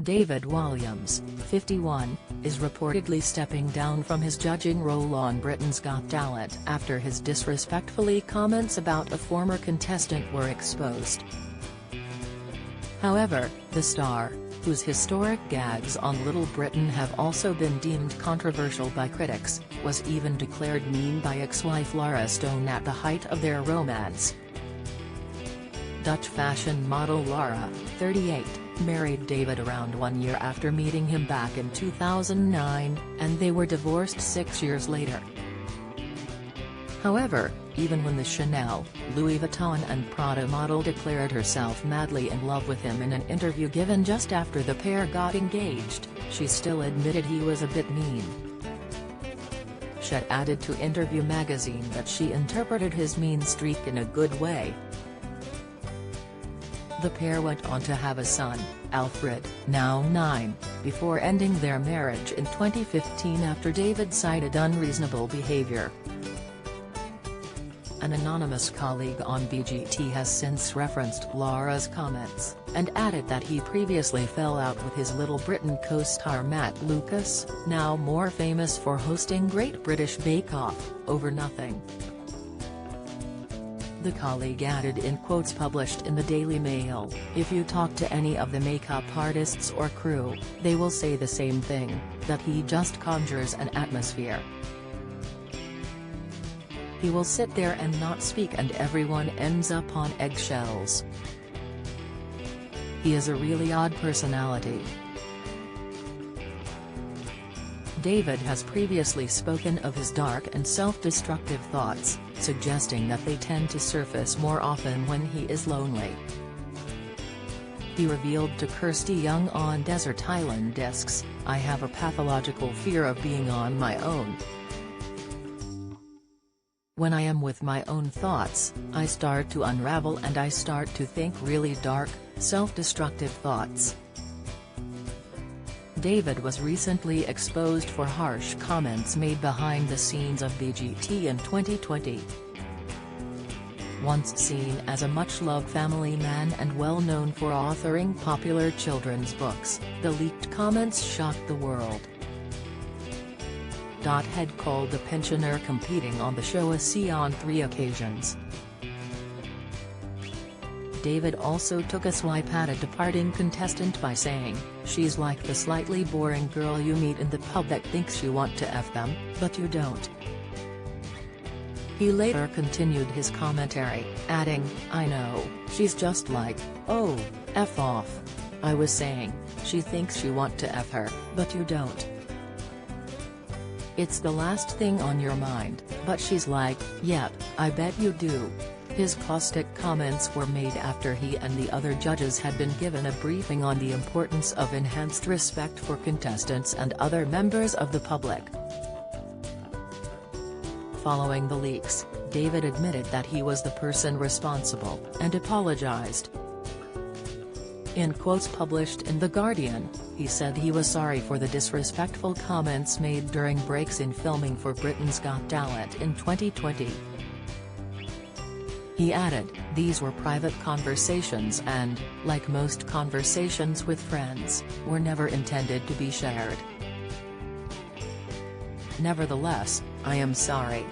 David Walliams, 51, is reportedly stepping down from his judging role on Britain's Got Talent after his disrespectfully comments about a former contestant were exposed. However, the star, whose historic gags on Little Britain have also been deemed controversial by critics, was even declared mean by ex-wife Lara Stone at the height of their romance. Dutch fashion model Lara, 38, married David around 1 year after meeting him back in 2009, and they were divorced 6 years later. However, even when the Chanel, Louis Vuitton and Prada model declared herself madly in love with him in an interview given just after the pair got engaged, she still admitted he was a bit mean. She added to Interview magazine that she interpreted his mean streak in a good way. The pair went on to have a son, Alfred, now 9, before ending their marriage in 2015 after David cited unreasonable behavior. An anonymous colleague on BGT has since referenced Lara's comments, and added that he previously fell out with his Little Britain co-star Matt Lucas, now more famous for hosting Great British Bake Off, over nothing. The colleague added in quotes published in the Daily Mail, "If you talk to any of the makeup artists or crew, they will say the same thing, that he just conjures an atmosphere. He will sit there and not speak and everyone ends up on eggshells. He is a really odd personality." David has previously spoken of his dark and self-destructive thoughts, suggesting that they tend to surface more often when he is lonely. He revealed to Kirsty Young on Desert Island Discs, "I have a pathological fear of being on my own. When I am with my own thoughts, I start to unravel and I start to think really dark, self-destructive thoughts." David was recently exposed for harsh comments made behind the scenes of BGT in 2020. Once seen as a much-loved family man and well known for authoring popular children's books, the leaked comments shocked the world. Had called the pensioner competing on the show a C on 3 occasions. David also took a swipe at a departing contestant by saying, "She's like the slightly boring girl you meet in the pub that thinks you want to F them, but you don't." He later continued his commentary, adding, "I know, she's just like, oh, F off. I was saying, she thinks you want to F her, but you don't. It's the last thing on your mind, but she's like, yep, I bet you do." His caustic comments were made after he and the other judges had been given a briefing on the importance of enhanced respect for contestants and other members of the public. Following the leaks, David admitted that he was the person responsible, and apologized. In quotes published in The Guardian, he said he was sorry for the disrespectful comments made during breaks in filming for Britain's Got Talent in 2020. He added, "These were private conversations and, like most conversations with friends, were never intended to be shared. Nevertheless, I am sorry."